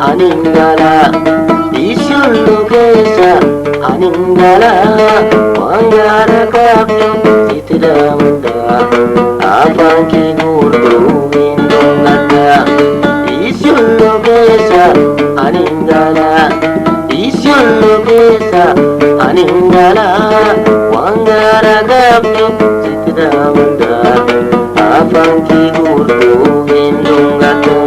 Aningala, isyullo kesa aningala, wangara kapyo titidamda, apanki gurdu indongata. Isyullo kesa aningala, isyullo kesa aningala, wangara kapyo titidamda, apanki gurdu indongata.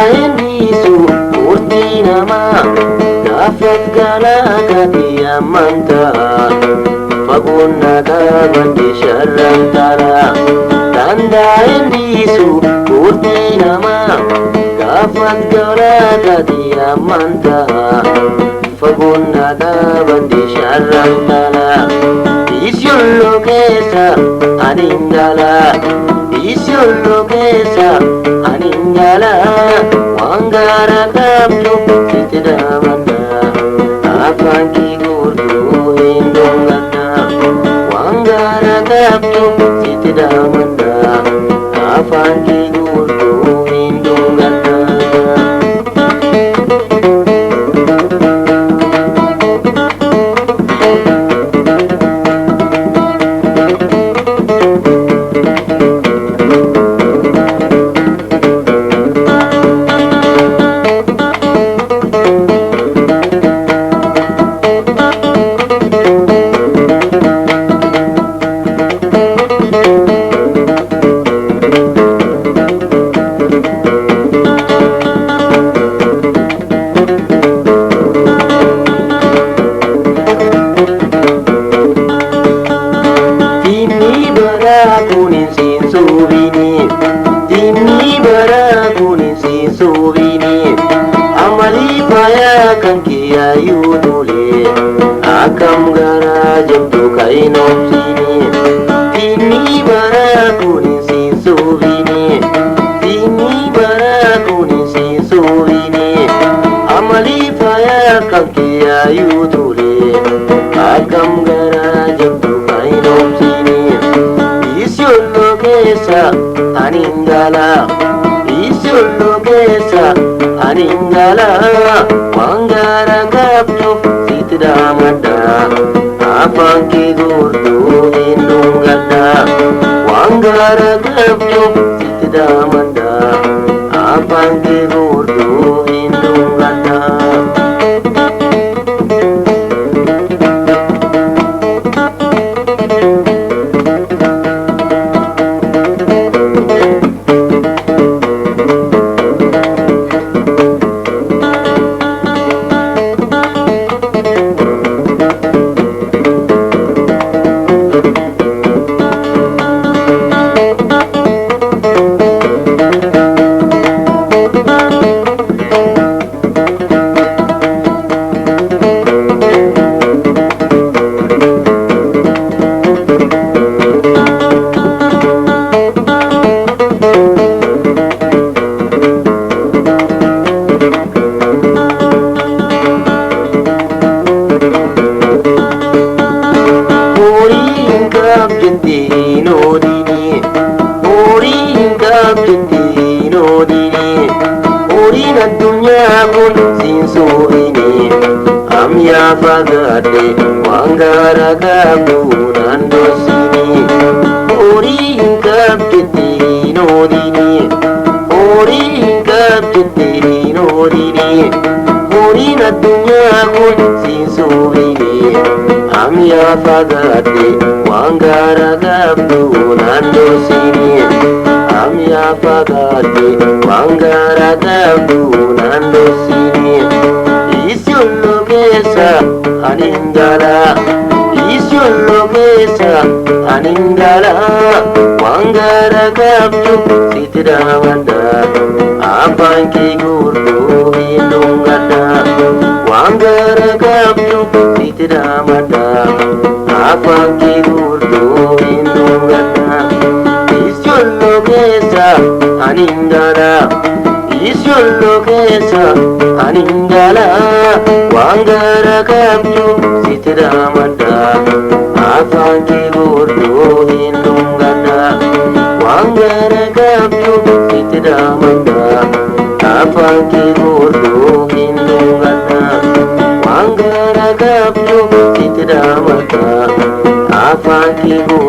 Indisu murti nama dapat galaga diamanta faguna kabandi syarantara. Tanda indisu murti nama dapat galaga diamanta faguna kabandi syarantara. Isyullo kesa aningala, isyullo kesa aningala, wangara kapyo titidamanda, apanki gurdu indongata. Wangara kapyo titidamanda, apanki gurdu indongata. Kunin sin subini, timni bara kunin sin subini. Amali paya kan kia yudule, akam gara jemtu kainom sini. Timni bara kunin sin subini, timni bara kunin sin subini. Amali paya kan kia yudule, akam gara jemtu kainom sini. Isyullo kesa aningala, isyullo kesa aningala, wangara kapyo titidamanda, apanki gurdu indongata. Wangara kapyo titidamanda, apanki gurdu indongata. Dunya kun sin so ini am ya fagade wanga wangara kabdu nando sini ori kapti no dini ori kapti no dini ori na dunya kun sisubini am ya fagati wangara kabdu nando sini am ya fagati wangara kabdu nando sini isyullo kesa aningala isyullo kesa aningala wangara kabdu sitidamanda apanki gurdu hindungada wangara kabdu sitidamanda apanki gurdu hindungada isyullo kesa aningala isyullo kesa aningala wangara kabdu sitidamanda afanki gurdu hindungada wangara kabdu sitidamanda afanki gurdu hindungada wangara kabdu sitidamanda afanki gurdu